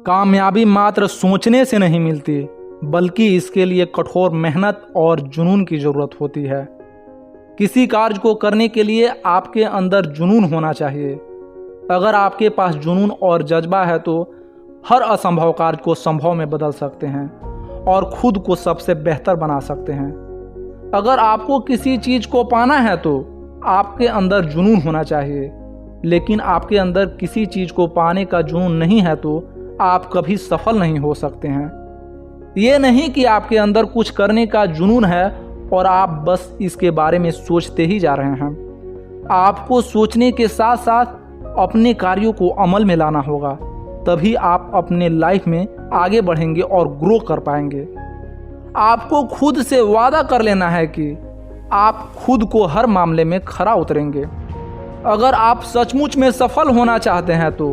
कामयाबी मात्र सोचने से नहीं मिलती, बल्कि इसके लिए कठोर मेहनत और जुनून की ज़रूरत होती है। किसी कार्य को करने के लिए आपके अंदर जुनून होना चाहिए। अगर आपके पास जुनून और जज्बा है तो हर असंभव कार्य को संभव में बदल सकते हैं और खुद को सबसे बेहतर बना सकते हैं। अगर आपको किसी चीज़ को पाना है तो आपके अंदर जुनून होना चाहिए, लेकिन आपके अंदर किसी चीज़ को पाने का जुनून नहीं है तो आप कभी सफल नहीं हो सकते हैं। ये नहीं कि आपके अंदर कुछ करने का जुनून है और आप बस इसके बारे में सोचते ही जा रहे हैं। आपको सोचने के साथ साथ अपने कार्यों को अमल में लाना होगा, तभी आप अपने लाइफ में आगे बढ़ेंगे और ग्रो कर पाएंगे। आपको खुद से वादा कर लेना है कि आप खुद को हर मामले में खरा उतरेंगे। अगर आप सचमुच में सफल होना चाहते हैं तो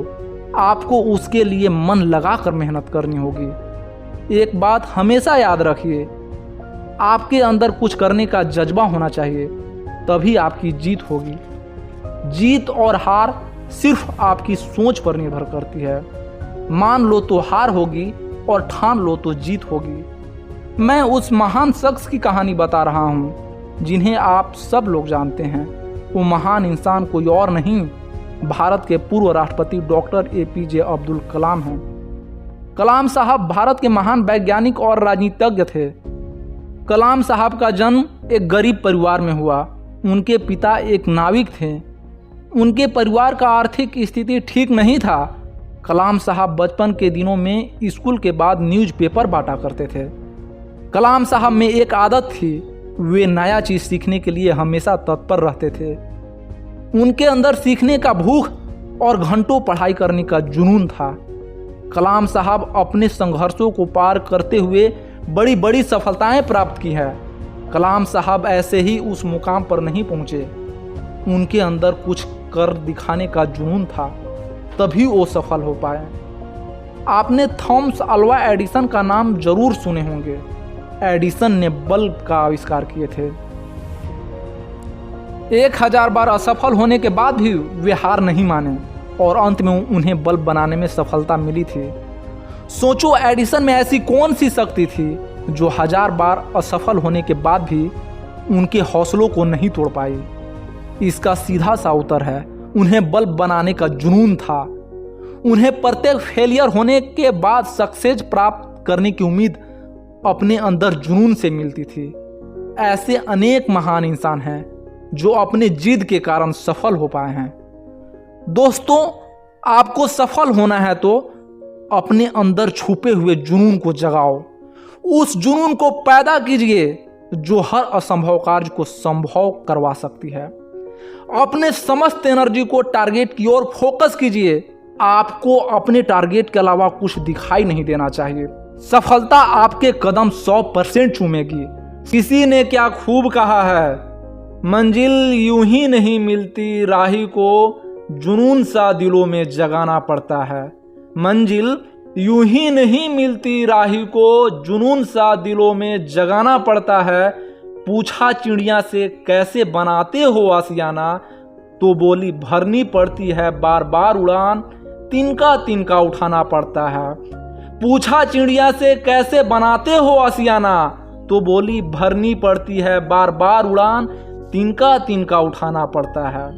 आपको उसके लिए मन लगाकर मेहनत करनी होगी। एक बात हमेशा याद रखिए, आपके अंदर कुछ करने का जज्बा होना चाहिए, तभी आपकी जीत होगी। जीत और हार सिर्फ आपकी सोच पर निर्भर करती है। मान लो तो हार होगी और ठान लो तो जीत होगी। मैं उस महान शख्स की कहानी बता रहा हूँ जिन्हें आप सब लोग जानते हैं। वो महान इंसान कोई और नहीं, भारत के पूर्व राष्ट्रपति डॉक्टर APJ अब्दुल कलाम हैं। कलाम साहब भारत के महान वैज्ञानिक और राजनीतिज्ञ थे। कलाम साहब का जन्म एक गरीब परिवार में हुआ। उनके पिता एक नाविक थे। उनके परिवार का आर्थिक स्थिति ठीक नहीं था। कलाम साहब बचपन के दिनों में स्कूल के बाद न्यूज़पेपर बांटा करते थे। कलाम साहब में एक आदत थी, वे नया चीज़ सीखने के लिए हमेशा तत्पर रहते थे। उनके अंदर सीखने का भूख और घंटों पढ़ाई करने का जुनून था। कलाम साहब अपने संघर्षों को पार करते हुए बड़ी बड़ी सफलताएं प्राप्त की है। कलाम साहब ऐसे ही उस मुकाम पर नहीं पहुंचे। उनके अंदर कुछ कर दिखाने का जुनून था, तभी वो सफल हो पाए। आपने थॉमस अल्वा एडिसन का नाम जरूर सुने होंगे। एडिसन ने बल्ब का आविष्कार किए थे। 1000 बार असफल होने के बाद भी वे हार नहीं माने और अंत में उन्हें बल्ब बनाने में सफलता मिली थी। सोचो, एडिसन में ऐसी कौन सी शक्ति थी जो 1000 बार असफल होने के बाद भी उनके हौसलों को नहीं तोड़ पाई। इसका सीधा सा उत्तर है, उन्हें बल्ब बनाने का जुनून था। उन्हें प्रत्येक फेलियर होने के बाद सक्सेस प्राप्त करने की उम्मीद अपने अंदर जुनून से मिलती थी। ऐसे अनेक महान इंसान हैं जो अपने जिद के कारण सफल हो पाए हैं। दोस्तों, आपको सफल होना है तो अपने अंदर छुपे हुए जुनून को जगाओ। उस जुनून को पैदा कीजिए जो हर असंभव कार्य को संभव करवा सकती है। अपने समस्त एनर्जी को टारगेट की ओर फोकस कीजिए। आपको अपने टारगेट के अलावा कुछ दिखाई नहीं देना चाहिए। सफलता आपके कदम 100% चूमेगी। किसी ने क्या खूब कहा है, मंजिल यूं ही नहीं मिलती, राही को जुनून सा दिलों में जगाना पड़ता है। मंजिल यूं ही नहीं मिलती, राही को जुनून सा दिलों में जगाना पड़ता है। पूछा चिड़िया से कैसे बनाते हो आशियाना, तो बोली भरनी पड़ती है बार बार उड़ान, तिनका तिनका उठाना पड़ता है। पूछा चिड़िया से कैसे बनाते हो आशियाना, तो बोली भरनी पड़ती है बार बार उड़ान, तिनका तिनका उठाना पड़ता है।